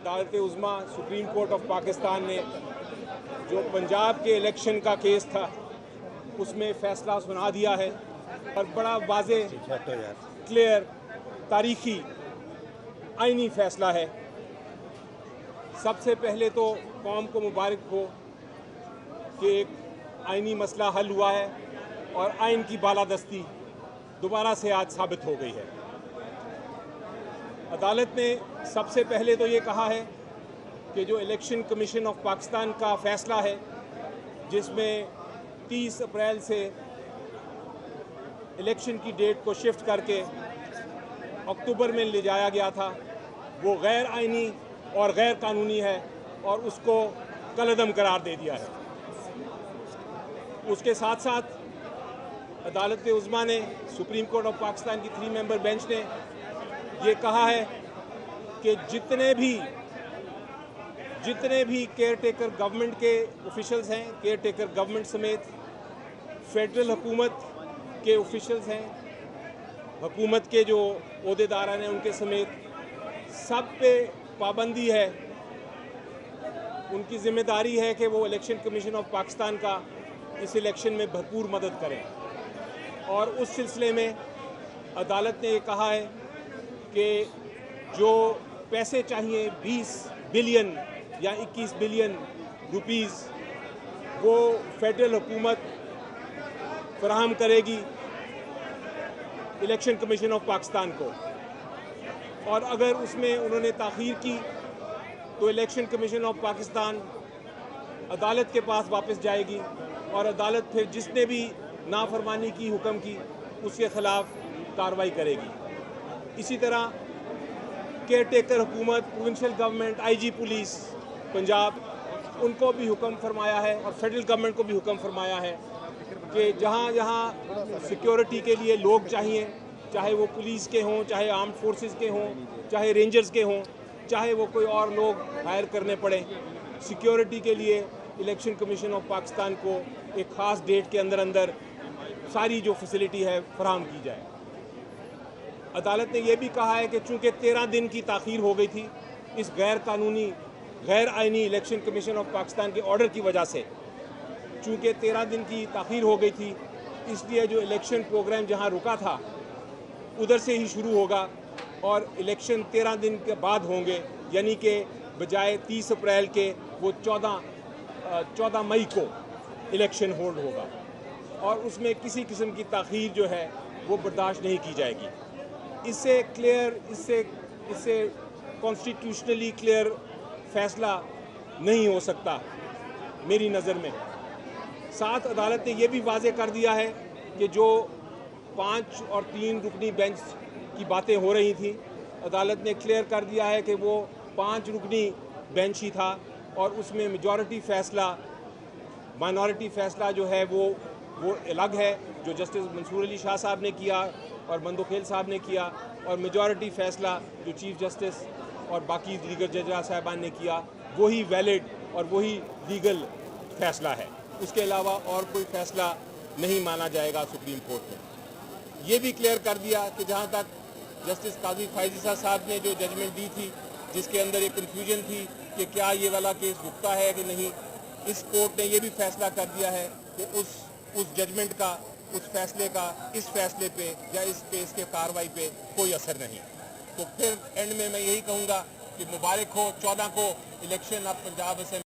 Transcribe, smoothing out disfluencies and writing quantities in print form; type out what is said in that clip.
अदालत उज़्मा supreme court of Pakistan ने जो पंजाब के इलेक्शन का केस था उसमें फ़ैसला सुना दिया है और बड़ा वाज़े क्लियर तारीखी आइनी फ़ैसला है। सबसे पहले तो कौम को मुबारक हो कि एक आइनी मसला हल हुआ है और आइन की बालादस्ती दोबारा से आज साबित हो गई है। अदालत ने सबसे पहले तो ये कहा है कि जो इलेक्शन कमीशन ऑफ पाकिस्तान का फ़ैसला है जिसमें 30 अप्रैल से इलेक्शन की डेट को शिफ्ट करके अक्टूबर में ले जाया गया था, वो गैर आइनी और गैर कानूनी है और उसको कलअदम करार दे दिया है। उसके साथ साथ अदालत उज़्मा ने सुप्रीम कोर्ट ऑफ पाकिस्तान की 3 मेंबर बेंच ने ये कहा है कि जितने भी केयर टेकर गवर्नमेंट के ऑफिशियल्स हैं, केयर टेकर गवर्नमेंट समेत फेडरल हुकूमत के ऑफिशियल्स हैं, हुकूमत के जो ओहदेदार हैं उनके समेत सब पे पाबंदी है। उनकी ज़िम्मेदारी है कि वो इलेक्शन कमीशन ऑफ पाकिस्तान का इस इलेक्शन में भरपूर मदद करें। और उस सिलसिले में अदालत ने ये कहा है कि जो पैसे चाहिए 20 बिलियन या 21 बिलियन रुपीस वो फेडरल हुकूमत फराहम करेगी इलेक्शन कमीशन ऑफ पाकिस्तान को, और अगर उसमें उन्होंने ताख़ीर की तो इलेक्शन कमीशन ऑफ पाकिस्तान अदालत के पास वापस जाएगी और अदालत फिर जिसने भी नाफरमानी की हुक्म की उसके ख़िलाफ़ कार्रवाई करेगी। इसी तरह केयर टेकर हुकूमत, provincial government, IG police Punjab, उनको भी हुक्म फरमाया है और फेडरल गवर्नमेंट को भी हुक्म फरमाया है कि जहाँ जहाँ सिक्योरिटी के लिए लोग चाहिए, चाहे वो पुलिस के हों, चाहे आर्म्ड फोर्सेस के हों, चाहे रेंजर्स के हों, चाहे वो कोई और लोग हायर करने पड़े, सिक्योरिटी के लिए इलेक्शन कमीशन ऑफ पाकिस्तान को एक ख़ास डेट के अंदर सारी जो फैसिलिटी है फराहम की जाए। अदालत ने यह भी कहा है कि चूँकि 13 दिन की ताख़ीर हो गई थी इस गैर कानूनी गैर आइनी इलेक्शन कमीशन ऑफ पाकिस्तान के ऑर्डर की वजह से, चूँकि 13 दिन की ताख़ीर हो गई थी, इसलिए जो इलेक्शन प्रोग्राम जहाँ रुका था उधर से ही शुरू होगा और इलेक्शन 13 दिन के बाद होंगे, यानी कि बजाय 30 अप्रैल के वो 14 मई को इलेक्शन होल्ड होगा और उसमें किसी किस्म की ताख़ीर जो है वो बर्दाश्त नहीं की जाएगी। इससे कॉन्स्टिट्यूशनली क्लियर फ़ैसला नहीं हो सकता मेरी नज़र में। साथ अदालत ने यह भी वाज़े कर दिया है कि जो 5 और 3 रुकनी बेंच की बातें हो रही थी, अदालत ने क्लियर कर दिया है कि वो 5 रुकनी बेंच ही था और उसमें मेजॉरिटी फ़ैसला माइनॉरिटी फ़ैसला जो है वो अलग है, जो जस्टिस मंसूर अली शाह साहब ने किया और मंदोखेल साहब ने किया, और मेजॉरिटी फ़ैसला जो चीफ़ जस्टिस और बाकी दीगर जजरा साहबान ने किया वही वैलिड और वही लीगल फ़ैसला है। उसके अलावा और कोई फ़ैसला नहीं माना जाएगा सुप्रीम कोर्ट में। ये भी क्लियर कर दिया कि जहाँ तक जस्टिस काजी फायज़ साहब ने जो जजमेंट दी थी जिसके अंदर एक कन्फ्यूजन थी कि क्या ये वाला केस रुकता है कि नहीं, इस कोर्ट ने यह भी फैसला कर दिया है कि उस जजमेंट का, उस फैसले का इस फैसले पे या इस केस के कार्रवाई पे कोई असर नहीं। तो फिर एंड में मैं यही कहूँगा कि मुबारक हो 14 को इलेक्शन अब पंजाब असेंबली